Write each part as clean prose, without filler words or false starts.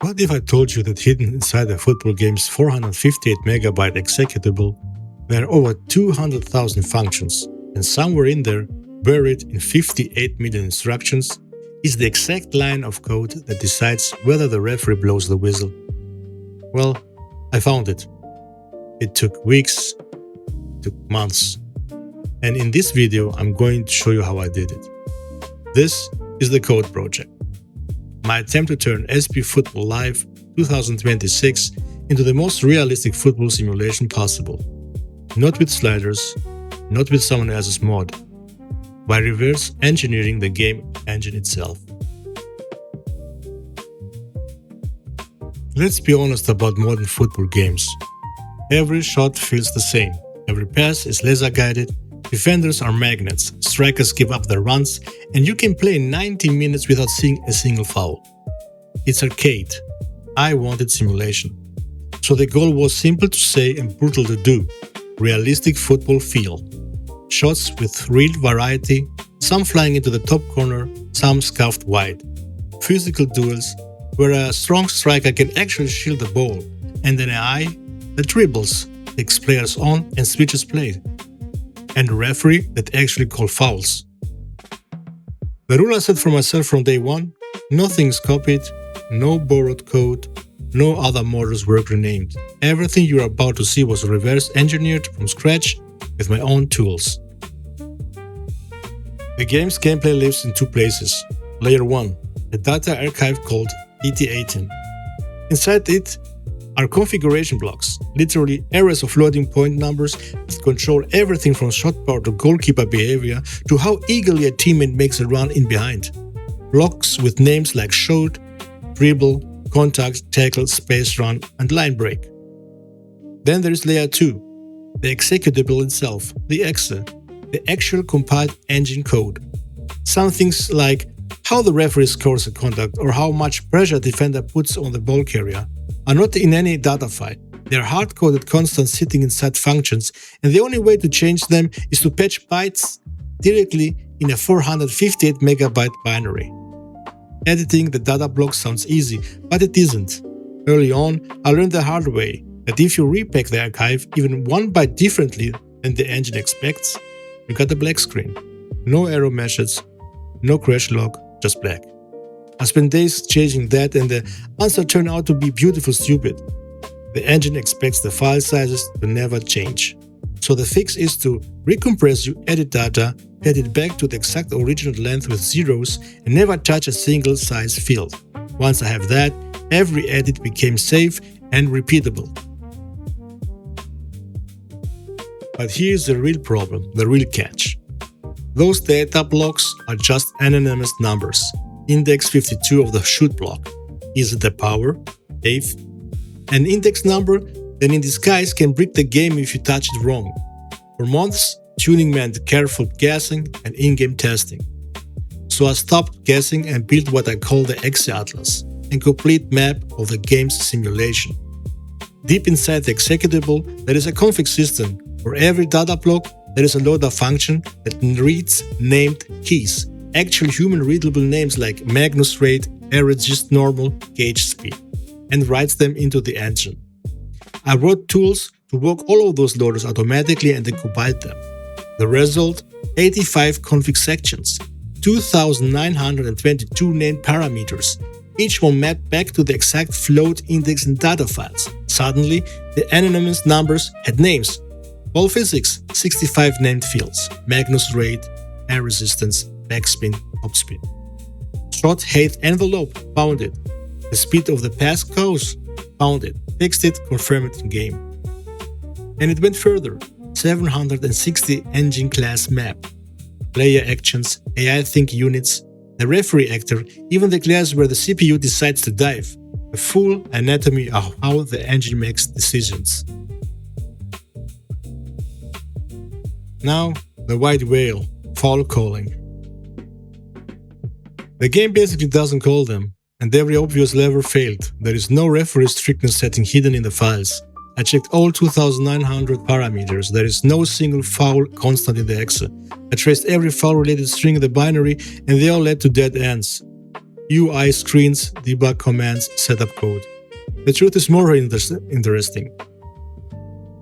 What if I told you that hidden inside the football game's 458 megabyte executable, there are over 200,000 functions, and somewhere in there, buried in 58 million instructions, is the exact line of code that decides whether the referee blows the whistle? Well, I found it. It took weeks, it took months. And in this video, I'm going to show you how I did it. This is the Code Project. My attempt to turn SP Football Live 2026 into the most realistic football simulation possible. Not with sliders, not with someone else's mod, by reverse engineering the game engine itself. Let's be honest about modern football games. Every shot feels the same, every pass is laser guided, defenders are magnets, strikers give up their runs, and you can play 90 minutes without seeing a single foul. It's arcade. I wanted simulation. So the goal was simple to say and brutal to do. Realistic football feel. Shots with real variety, some flying into the top corner, some scuffed wide. Physical duels where a strong striker can actually shield the ball, and an AI that dribbles, takes players on and switches play. And a referee that actually calls fouls. The rule I set for myself from day one: nothing is copied, no borrowed code, no other models were renamed. Everything you are about to see was reverse engineered from scratch with my own tools. The game's gameplay lives in two places. Layer 1, a data archive called ET18. Inside it are configuration blocks, literally arrays of loading point numbers that control everything from shot power to goalkeeper behavior to how eagerly a teammate makes a run in behind. Blocks with names like shoot, dribble, contact, tackle, space run, and line break. Then there is layer 2, the executable itself, the EXE, the actual compiled engine code. Some things like how the referee scores a contact or how much pressure a defender puts on the ball carrier are not in any data file. They are hard-coded constants sitting inside functions, and the only way to change them is to patch bytes directly in a 458 megabyte binary. Editing the data block sounds easy, but it isn't. Early on, I learned the hard way that if you repack the archive even one byte differently than the engine expects, you got a black screen. No error messages, no crash log, just black. I spent days changing that, and the answer turned out to be beautiful stupid. The engine expects the file sizes to never change. So the fix is to recompress your edit data, pad it back to the exact original length with zeros, and never touch a single size field. Once I have that, every edit became safe and repeatable. But here's the real problem, the real catch. Those data blocks are just anonymous numbers. Index 52 of the shoot block. Is it the power? Eighth? An index number that in disguise can break the game if you touch it wrong. For months, tuning meant careful guessing and in-game testing. So I stopped guessing and built what I call the EXE Atlas, a complete map of the game's simulation. Deep inside the executable, there is a config system. For every data block, there is a loader function that reads named keys, actual human-readable names like Magnus rate, air resist normal, gauge speed, and writes them into the engine. I wrote tools to work all of those loaders automatically and then compiled them. The result: 85 config sections, 2,922 named parameters, each one mapped back to the exact float index in data files. Suddenly, the anonymous numbers had names. Ball physics, 65 named fields, Magnus rate, air resistance, backspin, topspin. Shot height envelope, found it. The speed of the pass goes, found it, fixed it, confirmed it in game. And it went further, 760 engine class map, player actions, AI think units, the referee actor, even the class where the CPU decides to dive, a full anatomy of how the engine makes decisions. Now, the white whale, foul calling. The game basically doesn't call them, and every obvious lever failed. There is no referee strictness setting hidden in the files. I checked all 2,900 parameters. There is no single foul constant in the EXE. I traced every foul related string in the binary, and they all led to dead ends. UI screens, debug commands, setup code. The truth is more interesting.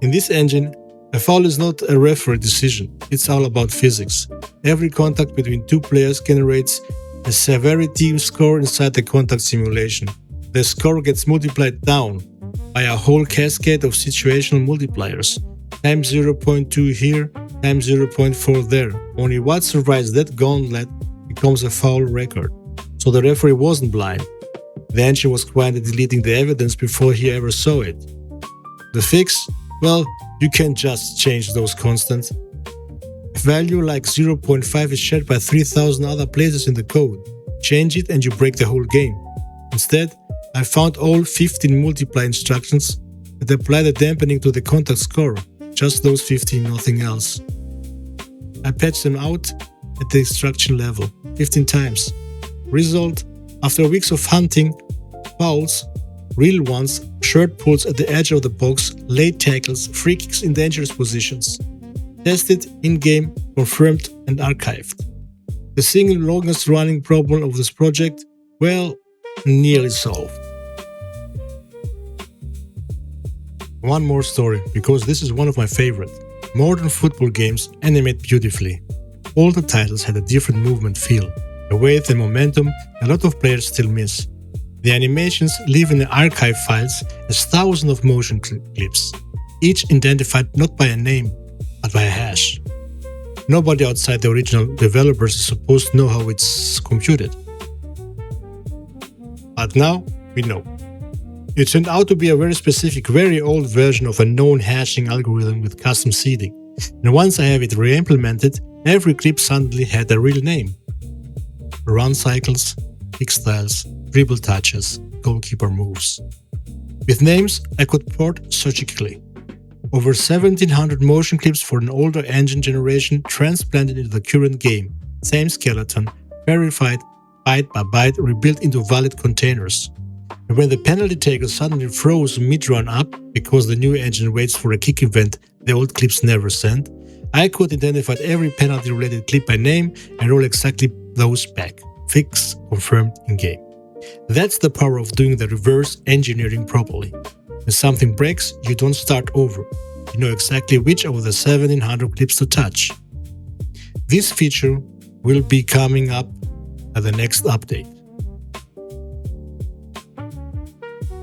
In this engine, a foul is not a referee decision, it's all about physics. Every contact between two players generates a severity score inside the contact simulation. The score gets multiplied down by a whole cascade of situational multipliers, times 0.2 here, times 0.4 there. Only what survives that gauntlet becomes a foul record. So the referee wasn't blind. The engine was quietly deleting the evidence before he ever saw it. The fix? Well, you can't just change those constants. A value like 0.5 is shared by 3000 other places in the code. Change it and you break the whole game. Instead, I found all 15 multiply instructions that apply the dampening to the contact score. Just those 15, nothing else. I patched them out at the instruction level, 15 times. Result, after weeks of hunting, fouls, real ones, shirt pulls at the edge of the box, late tackles, free kicks in dangerous positions. Tested, in-game, confirmed and archived. The single longest running problem of this project, well, nearly solved. One more story, because this is one of my favorite. Modern football games animate beautifully. All the titles had a different movement feel, a weight and momentum a lot of players still miss. The animations live in the archive files as thousands of motion clips, each identified not by a name, but by a hash. Nobody outside the original developers is supposed to know how it's computed. But now we know. It turned out to be a very specific, very old version of a known hashing algorithm with custom seeding. And once I have it re-implemented, every clip suddenly had a real name. Run cycles, kick styles, dribble touches, goalkeeper moves. With names, I could port surgically. Over 1700 motion clips for an older engine generation transplanted into the current game. Same skeleton, verified, byte by byte, rebuilt into valid containers. And when the penalty taker suddenly froze mid-run up because the new engine waits for a kick event the old clips never sent, I could identify every penalty-related clip by name and roll exactly those back. Fix confirmed in-game. That's the power of doing the reverse engineering properly. When something breaks, you don't start over. You know exactly which of the 1700 clips to touch. This feature will be coming up at the next update.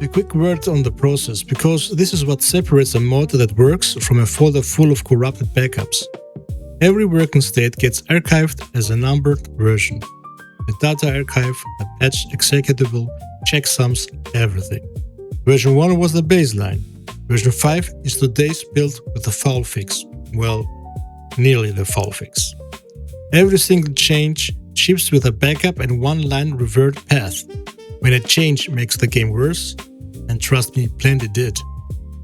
A quick word on the process, because this is what separates a mod that works from a folder full of corrupted backups. Every working state gets archived as a numbered version. The data archive, the patch executable, checksums, everything. Version 1 was the baseline. Version 5 is today's build with the foul fix. Well, nearly the foul fix. Every single change ships with a backup and one-line revert path. When a change makes the game worse, and trust me, plenty did,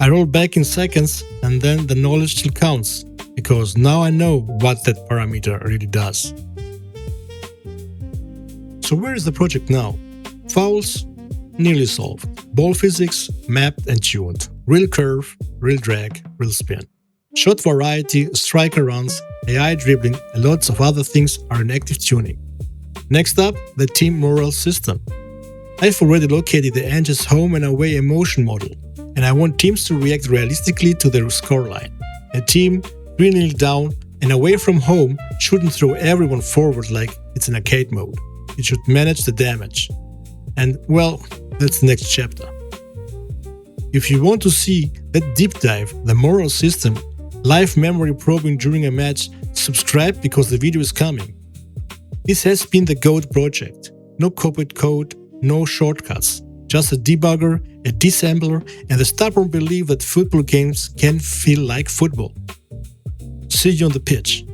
I roll back in seconds and then the knowledge still counts, because now I know what that parameter really does. So where is the project now? Fouls? Nearly solved. Ball physics? Mapped and tuned. Real curve, real drag, real spin. Shot variety, striker runs, AI dribbling, and lots of other things are in active tuning. Next up, the team morale system. I've already located the engine's home and away emotion model, and I want teams to react realistically to their scoreline. A team 3-0 down and away from home shouldn't throw everyone forward like it's in arcade mode. It should manage the damage. And, well, that's the next chapter. If you want to see that deep dive, the moral system, live memory probing during a match, subscribe because the video is coming. This has been the GOAT project. No copied code, no shortcuts. Just a debugger, a disassembler, and the stubborn belief that football games can feel like football. See you on the pitch.